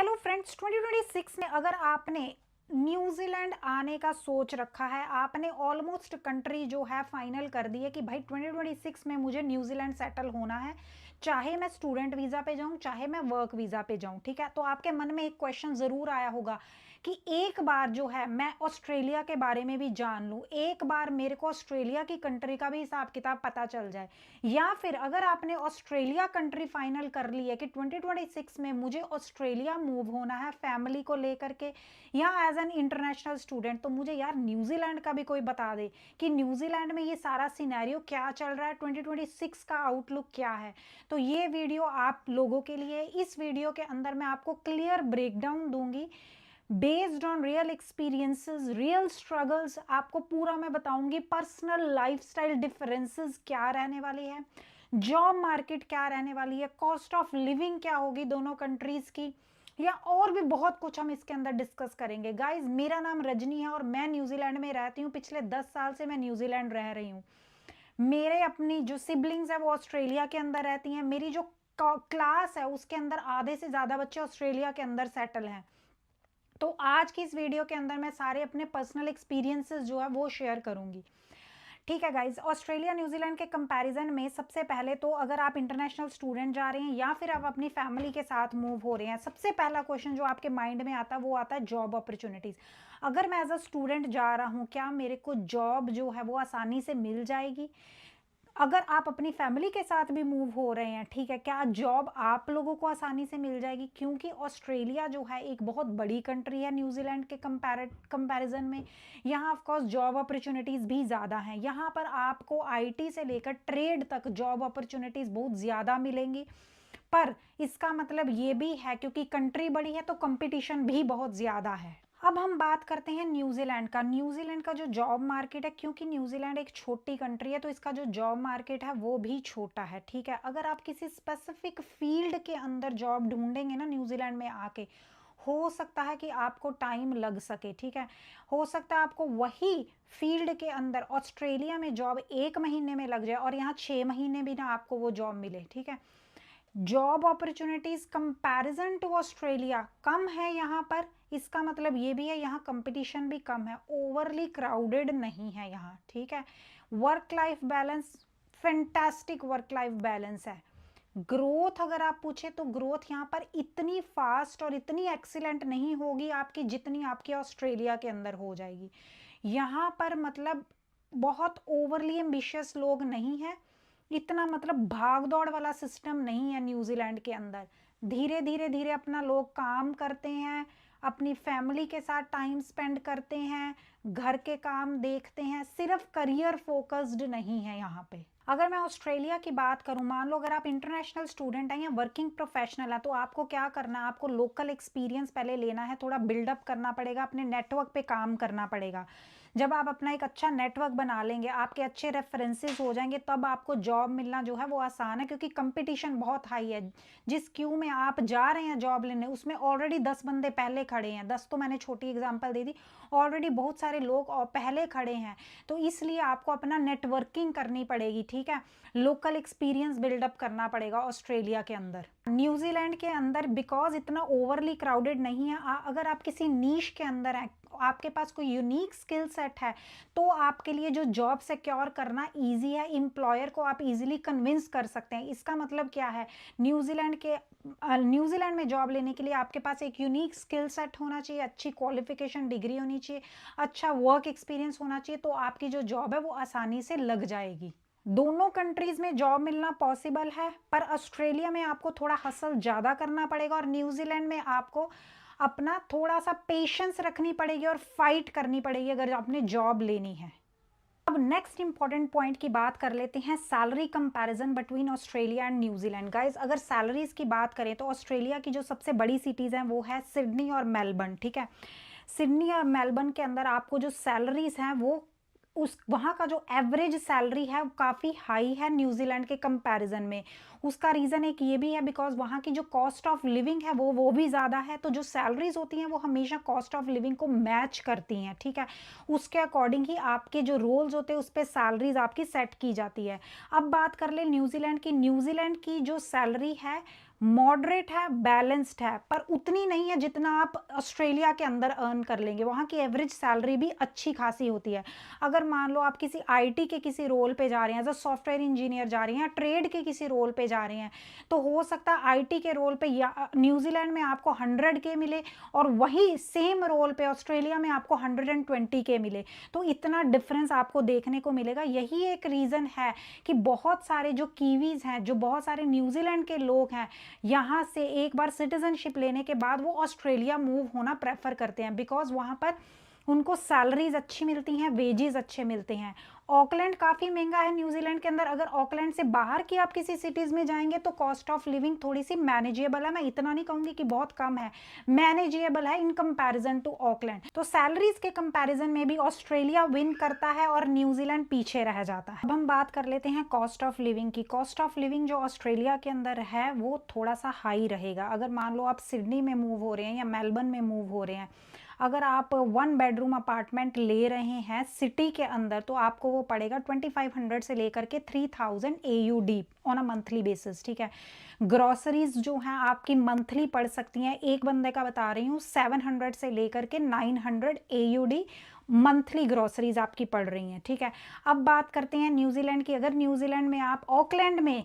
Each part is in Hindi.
हेलो फ्रेंड्स, 2026 में अगर आपने न्यूजीलैंड आने का सोच रखा है, आपने ऑलमोस्ट कंट्री जो है फाइनल कर दी है कि भाई 2026 में मुझे न्यूजीलैंड सेटल होना है, चाहे मैं स्टूडेंट वीज़ा पे जाऊं चाहे मैं वर्क वीज़ा पे जाऊं। ठीक है, तो आपके मन में एक क्वेश्चन ज़रूर आया होगा कि एक बार जो है मैं ऑस्ट्रेलिया के बारे में भी जान लूं, एक बार मेरे को ऑस्ट्रेलिया की कंट्री का भी हिसाब किताब पता चल जाए। या फिर अगर आपने ऑस्ट्रेलिया कंट्री फाइनल कर ली है कि 2026 में मुझे ऑस्ट्रेलिया मूव होना है फैमिली को लेकर के या एज एन इंटरनेशनल स्टूडेंट, तो मुझे यार न्यूजीलैंड का भी कोई बता दे कि न्यूजीलैंड में ये सारा सिनेरियो क्या चल रहा है, 2026 का आउटलुक क्या है। तो ये वीडियो आप लोगों के लिए, इस वीडियो के अंदर मैं आपको क्लियर ब्रेकडाउन दूंगी based on real experiences, real struggles. आपको पूरा मैं बताऊंगी पर्सनल लाइफस्टाइल डिफरेंसेस क्या रहने वाली है, जॉब मार्केट क्या रहने वाली है, कॉस्ट ऑफ लिविंग क्या होगी दोनों कंट्रीज की, या और भी बहुत कुछ हम इसके अंदर डिस्कस करेंगे। गाइज, मेरा नाम रजनी है और मैं न्यूजीलैंड में रहती हूँ। पिछले 10 साल से मैं न्यूजीलैंड रह रही हूँ। मेरे अपनी जो सिबलिंग्स है वो ऑस्ट्रेलिया के अंदर रहती हैं। मेरी जो क्लास है उसके अंदर आधे से ज़्यादा बच्चे ऑस्ट्रेलिया के अंदर सेटल हैं। तो आज की इस वीडियो के अंदर मैं सारे अपने पर्सनल एक्सपीरियंसेस जो है वो शेयर करूंगी। ठीक है गाइज, ऑस्ट्रेलिया न्यूजीलैंड के कंपैरिजन में सबसे पहले तो अगर आप इंटरनेशनल स्टूडेंट जा रहे हैं या फिर आप अपनी फैमिली के साथ मूव हो रहे हैं, सबसे पहला क्वेश्चन जो आपके माइंड में आता है वो आता है जॉब अपॉर्चुनिटीज़। अगर मैं एज अ स्टूडेंट जा रहा हूँ, क्या मेरे को जॉब जो है वो आसानी से मिल जाएगी? अगर आप अपनी फैमिली के साथ भी मूव हो रहे हैं, ठीक है, क्या जॉब आप लोगों को आसानी से मिल जाएगी? क्योंकि ऑस्ट्रेलिया जो है एक बहुत बड़ी कंट्री है न्यूजीलैंड के कंपैरिजन में। यहाँ ऑफ कोर्स जॉब अपॉर्चुनिटीज़ भी ज़्यादा हैं। यहाँ पर आपको आईटी से लेकर ट्रेड तक जॉब अपॉर्चुनिटीज़ बहुत ज़्यादा मिलेंगी। पर इसका मतलब ये भी है क्योंकि कंट्री बड़ी है तो कंपटीशन भी बहुत ज़्यादा है। अब हम बात करते हैं न्यूजीलैंड का। न्यूजीलैंड का जो जॉब मार्केट है, क्योंकि न्यूजीलैंड एक छोटी कंट्री है तो इसका जो जॉब मार्केट है वो भी छोटा है। ठीक है, अगर आप किसी स्पेसिफिक फील्ड के अंदर जॉब ढूंढेंगे ना न्यूजीलैंड में आके, हो सकता है कि आपको टाइम लग सके। ठीक है, हो सकता है आपको वही फील्ड के अंदर ऑस्ट्रेलिया में जॉब 1 महीने में लग जाए और यहाँ 6 महीने भी ना आपको वो जॉब मिले। ठीक है, job opportunities comparison to Australia कम है यहाँ पर। इसका मतलब ये भी है यहाँ कंपटीशन भी कम है, ओवरली क्राउडेड नहीं है यहाँ। ठीक है, work life balance fantastic work life balance है। ग्रोथ अगर आप पूछे तो ग्रोथ यहाँ पर इतनी फास्ट और इतनी एक्सीलेंट नहीं होगी आपकी जितनी आपकी ऑस्ट्रेलिया के अंदर हो जाएगी। यहाँ पर मतलब बहुत ओवरली एम्बिशियस लोग नहीं है, इतना मतलब भाग दौड़ वाला सिस्टम नहीं है न्यूजीलैंड के अंदर। धीरे धीरे धीरे अपना लोग काम करते हैं, अपनी फैमिली के साथ टाइम स्पेंड करते हैं, घर के काम देखते हैं, सिर्फ करियर फोकस्ड नहीं है यहाँ पे। अगर मैं ऑस्ट्रेलिया की बात करूं, मान लो अगर आप इंटरनेशनल स्टूडेंट हैं या वर्किंग प्रोफेशनल है, तो आपको क्या करना है, आपको लोकल एक्सपीरियंस पहले लेना है, थोड़ा बिल्डअप करना पड़ेगा, अपने नेटवर्क पे काम करना पड़ेगा। जब आप अपना एक अच्छा नेटवर्क बना लेंगे, आपके अच्छे रेफरेंसेस हो जाएंगे, तब आपको जॉब मिलना जो है वो आसान है, क्योंकि कंपटीशन बहुत हाई है। जिस क्यू में आप जा रहे हैं जॉब लेने, उसमें ऑलरेडी 10 बंदे पहले खड़े हैं। 10 तो मैंने छोटी एग्जांपल दे दी, ऑलरेडी बहुत सारे लोग और पहले खड़े हैं। तो इसलिए आपको अपना नेटवर्किंग करनी पड़ेगी। ठीक है, लोकल एक्सपीरियंस बिल्डअप करना पड़ेगा ऑस्ट्रेलिया के अंदर। न्यूजीलैंड के अंदर बिकॉज इतना ओवरली क्राउडेड नहीं है, अगर आप किसी नीश के अंदर हैं, आपके पास कोई यूनिक स्किल सेट है, तो आपके लिए जो जॉब सिक्योर करना इजी है, एम्प्लॉयर को आप इजीली कन्विंस कर सकते हैं। इसका मतलब क्या है, न्यूजीलैंड में जॉब लेने के लिए आपके पास एक यूनिक स्किल सेट होना चाहिए, अच्छी क्वालिफिकेशन डिग्री होनी चाहिए, अच्छा वर्क एक्सपीरियंस होना चाहिए, तो आपकी जो जॉब है वो आसानी से लग जाएगी। दोनों कंट्रीज में जॉब मिलना पॉसिबल है, पर ऑस्ट्रेलिया में आपको थोड़ा हसल ज़्यादा करना पड़ेगा और न्यूजीलैंड में आपको अपना थोड़ा सा पेशेंस रखनी पड़ेगी और फाइट करनी पड़ेगी अगर आपने जॉब लेनी है। अब नेक्स्ट इंपॉर्टेंट पॉइंट की बात कर लेते हैं, salary comparison between Australia and New Zealand. Guys, अगर सैलरीज की बात करें तो ऑस्ट्रेलिया की जो सबसे बड़ी सिटीज़ हैं वो है सिडनी और मेलबर्न। ठीक है, सिडनी और मेलबर्न के अंदर आपको जो सैलरीज हैं वो उस वहाँ का जो एवरेज सैलरी है वो काफ़ी हाई है न्यूजीलैंड के कंपैरिजन में। उसका रीज़न एक ये भी है बिकॉज वहाँ की जो कॉस्ट ऑफ लिविंग है वो भी ज़्यादा है, तो जो सैलरीज होती हैं वो हमेशा कॉस्ट ऑफ लिविंग को मैच करती हैं। ठीक है, उसके अकॉर्डिंग ही आपके जो रोल्स होते हैं उस पर सैलरीज आपकी सेट की जाती है। अब बात कर ले न्यूजीलैंड की। न्यूजीलैंड की जो सैलरी है मॉडरेट है, बैलेंस्ड है, पर उतनी नहीं है जितना आप ऑस्ट्रेलिया के अंदर अर्न कर लेंगे। वहाँ की एवरेज सैलरी भी अच्छी खासी होती है। अगर मान लो आप किसी आईटी के किसी रोल पे जा रहे हैं, एज अ सॉफ्टवेयर इंजीनियर जा रही हैं, ट्रेड के किसी रोल पे जा रहे हैं, तो हो सकता है आईटी के रोल पे या न्यूजीलैंड में आपको 100K मिले और वही सेम रोल पे ऑस्ट्रेलिया में आपको 120K मिले। तो इतना डिफरेंस आपको देखने को मिलेगा। यही एक रीज़न है कि बहुत सारे जो कीवीज़ हैं, जो बहुत सारे न्यूजीलैंड के लोग हैं, यहाँ से एक बार सिटीजनशिप लेने के बाद वो ऑस्ट्रेलिया मूव होना प्रेफर करते हैं, बिकॉज वहाँ पर उनको सैलरीज अच्छी मिलती हैं, वेजेस अच्छे मिलते हैं। ऑकलैंड काफ़ी महंगा है न्यूजीलैंड के अंदर। अगर ऑकलैंड से बाहर की आप किसी सिटीज़ में जाएंगे तो कॉस्ट ऑफ लिविंग थोड़ी सी मैनेजेबल है। मैं इतना नहीं कहूँगी कि बहुत कम है, मैनेजेबल है इन कंपैरिजन टू ऑकलैंड। तो सैलरीज के कंपैरिजन में भी ऑस्ट्रेलिया विन करता है और न्यूजीलैंड पीछे रह जाता है। अब हम बात कर लेते हैं कॉस्ट ऑफ लिविंग की। कॉस्ट ऑफ लिविंग जो ऑस्ट्रेलिया के अंदर है वो थोड़ा सा हाई रहेगा। अगर मान लो आप सिडनी में मूव हो रहे हैं या मेलबर्न में मूव हो रहे हैं, अगर आप 1 बेडरूम अपार्टमेंट ले रहे हैं सिटी के अंदर, तो आपको वो पड़ेगा 2500 से लेकर के 3000 AUD on a monthly basis. ठीक है, ग्रॉसरीज जो हैं आपकी मंथली पड़ सकती हैं, एक बंदे का बता रही हूँ 700 से लेकर के 900 AUD मंथली ग्रॉसरीज आपकी पड़ रही हैं। ठीक है, अब बात करते हैं न्यूजीलैंड की। अगर न्यूजीलैंड में आप ऑकलैंड में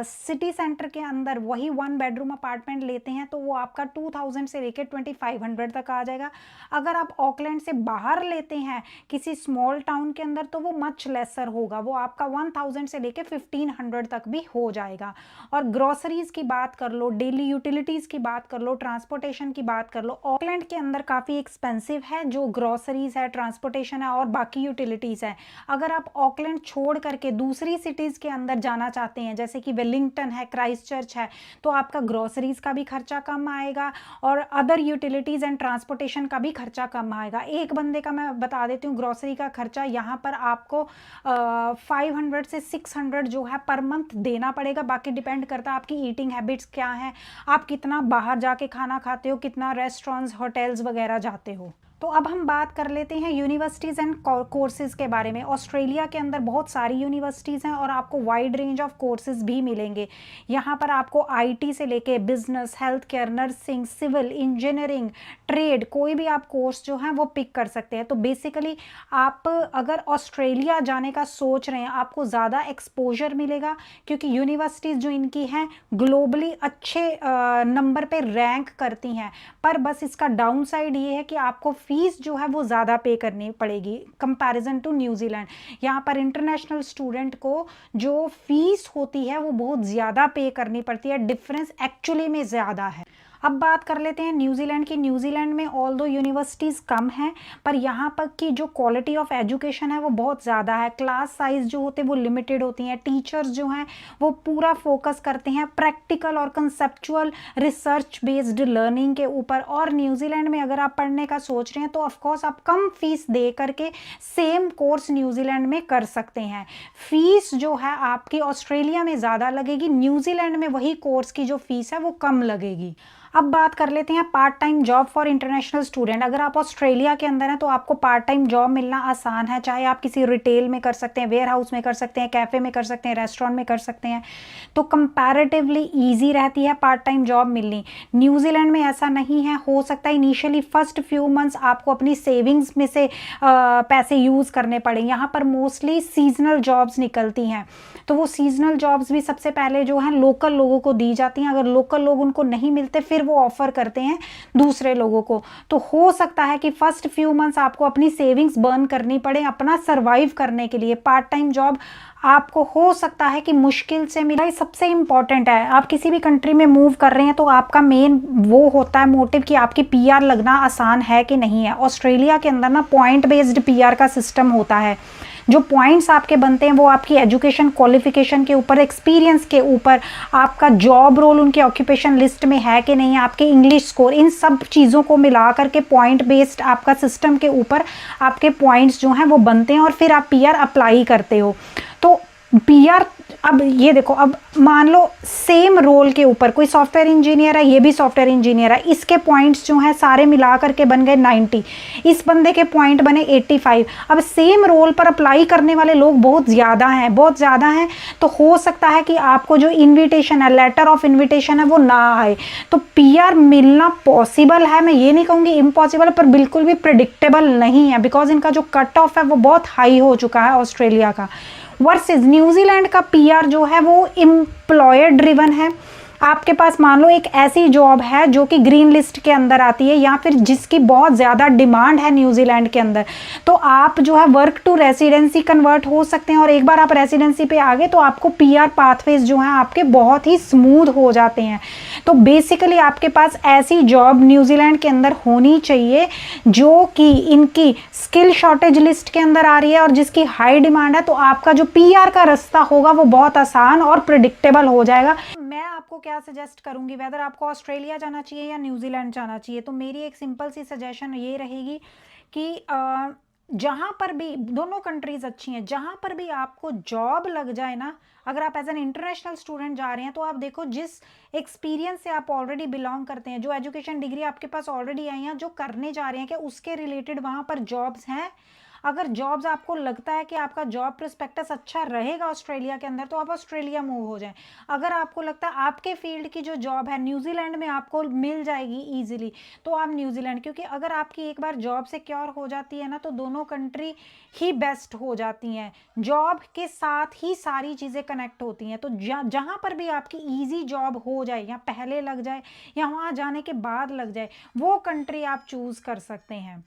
सिटी सेंटर के अंदर वही 1 बेडरूम अपार्टमेंट लेते हैं तो वो आपका 2000 से लेकर 2500 तक आ जाएगा। अगर आप ऑकलैंड से बाहर लेते हैं किसी स्मॉल टाउन के अंदर तो वो मच लेसर होगा, वो आपका 1000 से लेकर 1500 तक भी हो जाएगा। और ग्रॉसरीज की बात कर लो, डेली यूटिलिटीज़ की बात कर लो, ट्रांसपोर्टेशन की बात कर लो, ऑकलैंड के अंदर काफ़ी एक्सपेंसिव है जो ग्रॉसरीज है, ट्रांसपोर्टेशन है और बाकी यूटिलिटीज़ है। अगर आप ऑकलैंड छोड़ करके दूसरी सिटीज़ के अंदर जाना चाहते हैं, जैसे कि वेलिंगटन है, क्राइस्टचर्च है, तो आपका ग्रॉसरीज का भी खर्चा कम आएगा और अदर यूटिलिटीज़ एंड ट्रांसपोर्टेशन का भी खर्चा कम आएगा। एक बंदे का मैं बता देती हूँ ग्रॉसरी का खर्चा यहाँ पर आपको 500 से 600 जो है पर मंथ देना पड़ेगा। बाकी डिपेंड करता है आपकी ईटिंग हैबिट्स क्या हैं, आप कितना बाहर जाके खाना खाते हो, कितना रेस्टोरेंट्स, होटल्स वगैरह जाते हो। तो अब हम बात कर लेते हैं यूनिवर्सिटीज़ एंड कोर्सेज़ के बारे में। ऑस्ट्रेलिया के अंदर बहुत सारी यूनिवर्सिटीज़ हैं और आपको वाइड रेंज ऑफ कोर्सेज़ भी मिलेंगे। यहाँ पर आपको आईटी से लेके business, health care, nursing, civil engineering, trade, कोई भी आप कोर्स जो है वो पिक कर सकते हैं। तो बेसिकली आप अगर ऑस्ट्रेलिया जाने का सोच रहे हैं आपको ज़्यादा एक्सपोजर मिलेगा, क्योंकि यूनिवर्सिटीज़ जो इनकी हैं ग्लोबली अच्छे नंबर पे रैंक करती हैं। पर बस इसका डाउन साइड ये है कि आपको फीस जो है वो ज़्यादा पे करनी पड़ेगी कंपैरिजन टू न्यूजीलैंड। यहाँ पर इंटरनेशनल स्टूडेंट को जो फीस होती है वो बहुत ज़्यादा पे करनी पड़ती है, डिफरेंस एक्चुअली में ज़्यादा है। अब बात कर लेते हैं न्यूजीलैंड की। न्यूजीलैंड में ऑल दो यूनिवर्सिटीज़ कम हैं पर यहाँ पर की जो क्वालिटी ऑफ एजुकेशन है वो बहुत ज़्यादा है। क्लास साइज जो होते हैं वो लिमिटेड होती हैं। टीचर्स जो हैं वो पूरा फोकस करते हैं प्रैक्टिकल और कंसेप्चुअल रिसर्च बेस्ड लर्निंग के ऊपर। और न्यूजीलैंड में अगर आप पढ़ने का सोच रहे हैं तो ऑफकोर्स आप कम फीस दे करके सेम कोर्स न्यूजीलैंड में कर सकते हैं। फीस जो है आपकी ऑस्ट्रेलिया में ज़्यादा लगेगी, न्यूजीलैंड में वही कोर्स की जो फीस है वो कम लगेगी। अब बात कर लेते हैं part time job for international student. अगर आप ऑस्ट्रेलिया के अंदर हैं तो आपको पार्ट टाइम जॉब मिलना आसान है, चाहे आप किसी रिटेल में कर सकते हैं, वेयर हाउस में कर सकते हैं, कैफ़े में कर सकते हैं, रेस्टोरेंट में कर सकते हैं। तो कंपैरेटिवली ईजी रहती है पार्ट टाइम जॉब मिलनी। न्यूजीलैंड में ऐसा नहीं है। हो सकता है इनिशियली फर्स्ट फ्यू मंथ्स आपको अपनी सेविंग्स में से पैसे यूज़ करने पड़े। यहाँ पर मोस्टली सीजनल जॉब्स निकलती हैं, तो वो सीजनल जॉब्स भी सबसे पहले जो है लोकल लोगों को दी जाती हैं। अगर लोकल लोग उनको नहीं मिलते फिर वो ऑफर करते हैं दूसरे लोगों को। तो हो सकता है कि फर्स्ट फ्यू मंथ्स आपको अपनी सेविंग्स बर्न करनी पड़े अपना सरवाइव करने के लिए। पार्ट टाइम जॉब आपको हो सकता है कि मुश्किल से मिला। सबसे इम्पॉर्टेंट है, आप किसी भी कंट्री में मूव कर रहे हैं तो आपका मेन वो होता है मोटिव कि आपकी पीआर लगना आसान है कि नहीं है। ऑस्ट्रेलिया के अंदर ना पॉइंट बेस्ड पीआर का सिस्टम होता है। जो पॉइंट्स आपके बनते हैं वो आपकी एजुकेशन क्वालिफिकेशन के ऊपर, एक्सपीरियंस के ऊपर, आपका जॉब रोल उनके ऑक्यूपेशन लिस्ट में है कि नहीं, आपके इंग्लिश स्कोर, इन सब चीज़ों को मिला करके पॉइंट बेस्ड आपका सिस्टम के ऊपर आपके पॉइंट्स जो हैं वो बनते हैं और फिर आप पीआर अप्लाई करते हो। तो पीआर, अब ये देखो, अब मान लो सेम रोल के ऊपर कोई सॉफ्टवेयर इंजीनियर है, ये भी सॉफ्टवेयर इंजीनियर है, इसके पॉइंट्स जो हैं सारे मिला करके बन गए 90, इस बंदे के पॉइंट बने 85। अब सेम रोल पर अप्लाई करने वाले लोग बहुत ज़्यादा हैं, बहुत ज़्यादा हैं, तो हो सकता है कि आपको जो इन्विटेशन है, लेटर ऑफ इन्विटेशन है, वो ना आए। तो पीआर मिलना पॉसिबल है, मैं ये नहीं कहूँगी इम्पॉसिबल, पर बिल्कुल भी प्रिडिक्टेबल नहीं है, बिकॉज इनका जो कट ऑफ है वो बहुत हाई हो चुका है ऑस्ट्रेलिया का। वर्सेस न्यूजीलैंड का पीआर जो है वो एम्प्लॉयर ड्रिवन है। आपके पास मान लो एक ऐसी जॉब है जो कि ग्रीन लिस्ट के अंदर आती है, या फिर जिसकी बहुत ज़्यादा डिमांड है न्यूजीलैंड के अंदर, तो आप जो है वर्क टू रेसिडेंसी कन्वर्ट हो सकते हैं, और एक बार आप रेसिडेंसी पे आ गए तो आपको पीआर पाथवेज जो हैं आपके बहुत ही स्मूथ हो जाते हैं। तो बेसिकली आपके पास ऐसी जॉब न्यूजीलैंड के अंदर होनी चाहिए जो कि इनकी स्किल शॉर्टेज लिस्ट के अंदर आ रही है और जिसकी हाई डिमांड है, तो आपका जो पीआर का रास्ता होगा वो बहुत आसान और प्रिडिक्टेबल हो जाएगा। मैं आपको क्या सजेस्ट करूंगी, वेदर आपको ऑस्ट्रेलिया जाना चाहिए या न्यूजीलैंड जाना चाहिए, तो मेरी एक सिंपल सी सजेशन ये रहेगी कि जहाँ पर भी, दोनों कंट्रीज अच्छी हैं, जहाँ पर भी आपको जॉब लग जाए ना, अगर आप एज एन इंटरनेशनल स्टूडेंट जा रहे हैं, तो आप देखो जिस एक्सपीरियंस से आप ऑलरेडी बिलोंग करते हैं, जो एजुकेशन डिग्री आपके पास ऑलरेडी आई हैं, जो करने जा रहे हैं, कि उसके रिलेटेड वहाँ पर जॉब्स हैं। अगर जॉब्स आपको लगता है कि आपका जॉब प्रोस्पेक्टस अच्छा रहेगा ऑस्ट्रेलिया के अंदर, तो आप ऑस्ट्रेलिया मूव हो जाएं। अगर आपको लगता है आपके फील्ड की जो जॉब है न्यूजीलैंड में आपको मिल जाएगी ईजिली, तो आप न्यूजीलैंड, क्योंकि अगर आपकी एक बार जॉब सिक्योर हो जाती है ना, तो दोनों कंट्री ही बेस्ट हो जाती हैं। जॉब के साथ ही सारी चीज़ें कनेक्ट होती हैं, तो जहाँ पर भी आपकी ईजी जॉब हो जाए, या पहले लग जाए या वहाँ जाने के बाद लग जाए, वो कंट्री आप चूज़ कर सकते हैं।